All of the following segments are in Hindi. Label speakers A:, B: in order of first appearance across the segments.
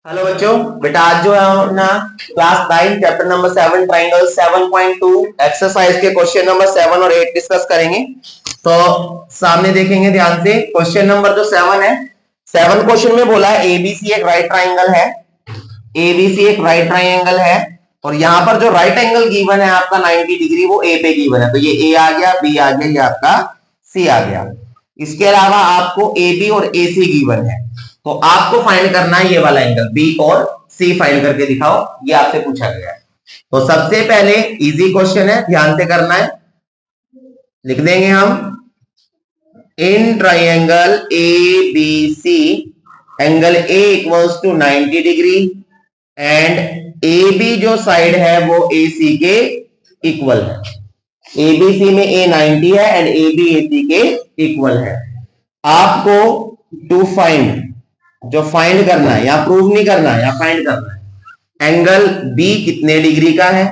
A: हेलो बच्चों, बेटा आज जो है ना class 9 chapter number 7 triangle 7.2 exercise के क्वेश्चन नंबर 7 और 8 डिस्कस करेंगे। तो सामने देखेंगे ध्यान से। क्वेश्चन नंबर जो 7 है, 7 क्वेश्चन में बोला है एबीसी एक राइट ट्राइंगल है। एबीसी एक राइट ट्राइंगल है और यहाँ पर जो राइट एंगल गिवन है आपका 90 डिग्री वो ए पे गिवन है। तो ये ए आ गया, बी आ गया, ये आपका सी आ गया। इसके अलावा आपको ए बी और ए सी गिवन है, तो आपको फाइंड करना है ये वाला एंगल बी और सी फाइंड करके दिखाओ, ये आपसे पूछा गया है। तो सबसे पहले इजी क्वेश्चन है, ध्यान से करना है। लिख देंगे हम in triangle A B C angle A equals to 90 degree and A B जो साइड है वो ए सी के इक्वल है। ए बी सी में ए 90 है एंड ए बी ए सी के इक्वल है। आपको टू फाइंड, जो फाइंड करना है, या प्रूव नहीं करना है, या फाइंड करना है एंगल बी कितने डिग्री का है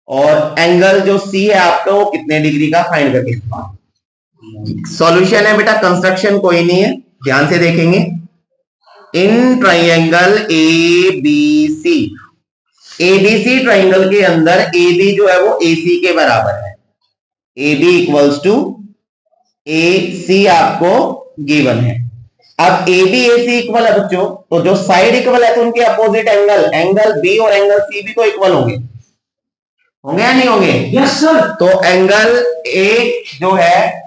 A: और एंगल जो सी है आपका वो कितने डिग्री का, फाइंड करके। सॉल्यूशन है बेटा, कंस्ट्रक्शन कोई नहीं है, ध्यान से देखेंगे। In triangle A B C, ABC triangle के अंदर ए बी जो है वो ए सी के बराबर है। ए बी इक्वल्स टू ए सी आपको गिवन है। अब A B A C equal है बच्चों, तो जो साइड इक्वल है तो उनके अपोजिट एंगल बी और एंगल सी भी तो इक्वल होंगे, होंगे या नहीं होंगे? Yes sir. तो एंगल ए जो है,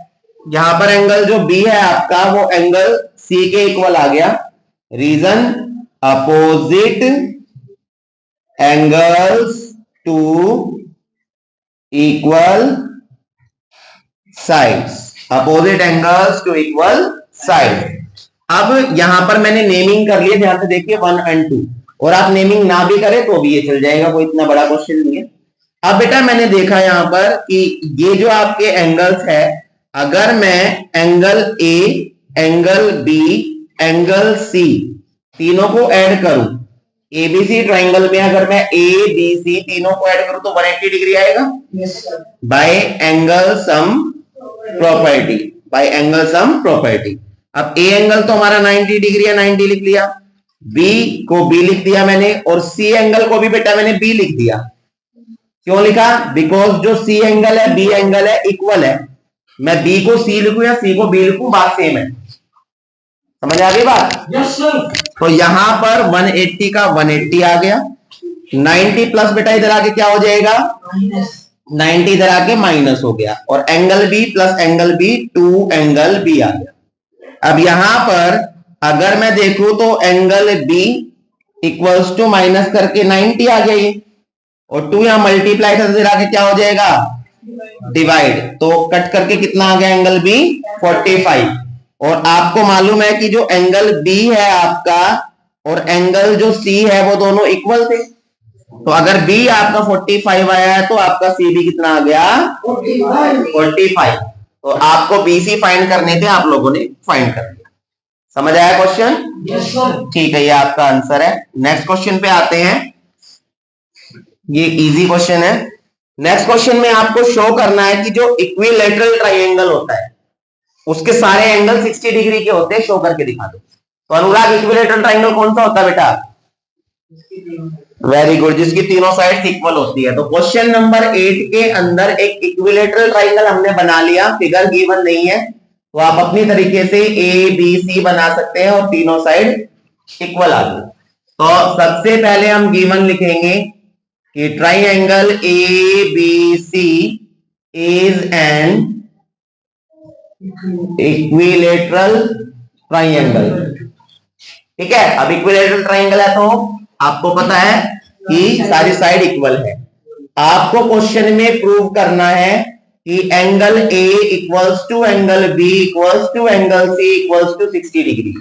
A: यहां पर एंगल जो बी है आपका वो एंगल सी के इक्वल आ गया। Reason, opposite angles to equal sides, opposite angles to equal side. अब यहां पर मैंने नेमिंग कर लिया, ध्यान से देखिए 1 और 2, और आप नेमिंग ना भी करें तो भी ये चल जाएगा, कोई इतना बड़ा क्वेश्चन नहीं है। अब बेटा मैंने देखा यहां पर कि ये जो आपके एंगल्स है, अगर मैं angle A, angle B, angle C तीनों को ऐड करूं, एबीसी ट्राइंगल में अगर मैं ए बी सी तीनों को ऐड करूं तो 180 डिग्री आएगा bye angle sum property, bye angle sum property. अब ए एंगल तो हमारा 90 डिग्री है, 90 लिख लिया, बी को बी लिख दिया मैंने, और सी एंगल को भी बेटा मैंने बी लिख दिया। क्यों लिखा? बिकॉज जो सी एंगल है, बी एंगल है, इक्वल है। मैं बी को सी लिखूं या सी को बी लिखूं, बात सेम है। समझ आ गई बात? Yes sir. तो यहां पर 180 का 180 आ गया, 90 प्लस बेटा इधर आके क्या हो जाएगा, 90 इधर आके माइनस हो गया, और angle B plus angle B 2 angle B आ गया। अब यहां पर अगर मैं देखूं तो angle B equals to minus करके 90 आ गया ये, और 2 यहां मल्टीप्लाई करके आगे क्या हो जाएगा, डिवाइड। तो कट करके कितना आ गया एंगल बी, 45। और आपको मालूम है कि जो एंगल बी है आपका और एंगल जो सी है वो दोनों इक्वल थे। तो अगर बी आपका 45 आया है तो आपका सी भी कितना आ गया, 45। तो आपको बीसी फाइंड करने थे, आप लोगों ने फाइंड कर लिया। समझ आया क्वेश्चन? Yes sir. ठीक है, ये आपका आंसर है। नेक्स्ट क्वेश्चन पे आते हैं, ये इजी क्वेश्चन है। नेक्स्ट क्वेश्चन में आपको शो करना है कि जो इक्विलैटरल ट्राइंगल होता है उसके सारे एंगल 60 डिग्री के होते हैं, शो करके दिखा दो। तो अनुराग, इक्विलैटरल ट्राइंगल कौन सा होता है बेटा? वेरी गुड, जिसकी तीनों साइड इक्वल होती है। तो क्वेश्चन नंबर 8 के अंदर एक इक्विलैटरल ट्राइंगल हमने बना लिया, फिगर गिवन नहीं है, तो आप अपनी तरीके से ए बी सी बना सकते हैं और तीनों साइड इक्वल आ गई। तो सबसे पहले हम गिवन लिखेंगे कि triangle A B C is an equilateral triangle. ठीक है, अब इक्विलैटरल ट्राइंगल है तो आपको पता है कि सारी साइड इक्वल है। आपको क्वेश्चन में प्रूव करना है कि angle A equals to angle B equals to angle C equals to 60 degree.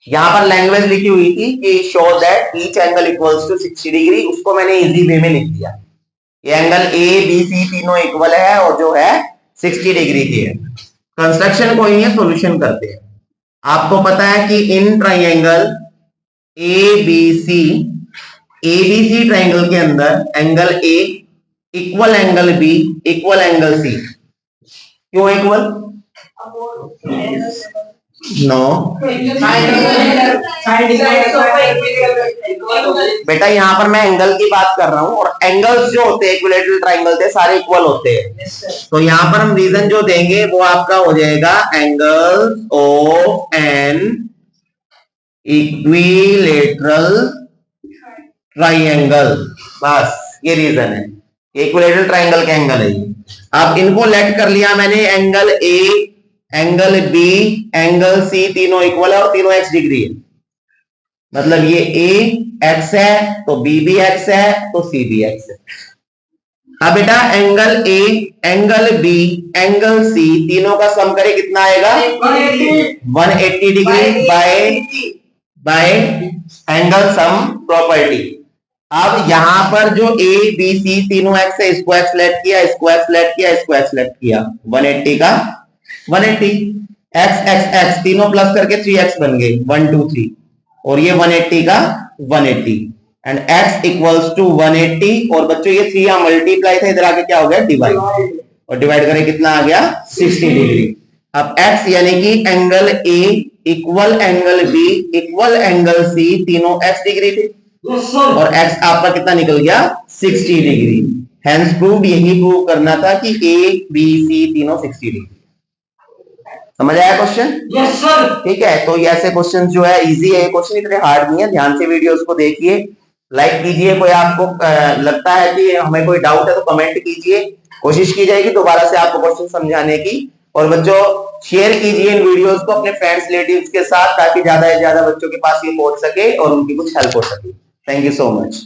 A: यहां पर लैंग्वेज लिखी हुई थी कि show that each angle equals to 60 degree, उसको मैंने इजी वे में लिख दिया। ये एंगल ए बी सी तीनों इक्वल है और जो है 60 डिग्री की है। कंस्ट्रक्शन कोई नहीं है, सॉल्यूशन करते हैं। आपको पता है कि in triangle A B C, ABC triangle के अंदर angle A equal angle B equal angle C. क्यों इक्वल? नो, बेटा यहाँ पर मैं एंगल की बात कर रहा हूँ, और एंगल्स जो होते हैं इक्विलैटरल ट्राइंगल थे सारे इक्वल होते हैं। तो यहाँ पर हम रीजन जो देंगे वो आपका हो जाएगा angles of an equilateral triangle. बस ये रीजन है, इक्विलैटरल ट्राइंगल के एंगल है ये। अब इनको लेट कर लिया मैंने, angle A, angle B, angle C, तीनों इक्वल है और तीनों एक्स डिग्री है। मतलब ये ए एक्स है तो बी भी एक्स है तो सी भी एक्स है। अब बेटा angle A, angle B, angle C, तीनों का सम करे कितना आएगा? 180 degree by angle sum property. अब यहां पर जो ए बी सी तीनों एक्स है, इसको एक्स लेट किया, इसको एक्स लेट किया, इसको एक्स लेट किया, 180 का 180, एक्स एक्स एक्स तीनों प्लस करके 3x बन गए, 1 2 3, और ये 180 का 180 एंड x इक्वल्स टू 180। और बच्चों ये 3 यहां मल्टीप्लाई था, इधर आके क्या हो गया? डिवाइड, और डिवाइड करें कितना आ गया? 60 डिग्री। अब x यानी कि angle A equal angle B equal angle C, तीनों x डिग्री थे, और x आपका कितना निकल गया? 60 डिग्री। हेंस प्रूव्ड, यही प्रूव करना था कि A B C तीनों 60 डिग्री। समझ आया क्वेश्चन?
B: Yes sir.
A: ठीक है, तो ये ऐसे क्वेश्चन जो है इजी है, क्वेश्चन इतने हार्ड नहीं है। ध्यान से वीडियोस को देखिए, लाइक कीजिए। कोई आपको लगता है कि हमें कोई डाउट है तो कमेंट कीजिए, कोशिश की जाएगी दोबारा से आपको क्वेश्चन समझाने की। और बच्चों शेयर कीजिए इन वीडियोस को अपने फ्रेंड्स रिलेटिव्स के साथ, ताकि ज्यादा से ज्यादा बच्चों के पास ये पहुंच सके और उनकी कुछ हेल्प हो सके। Thank you so much.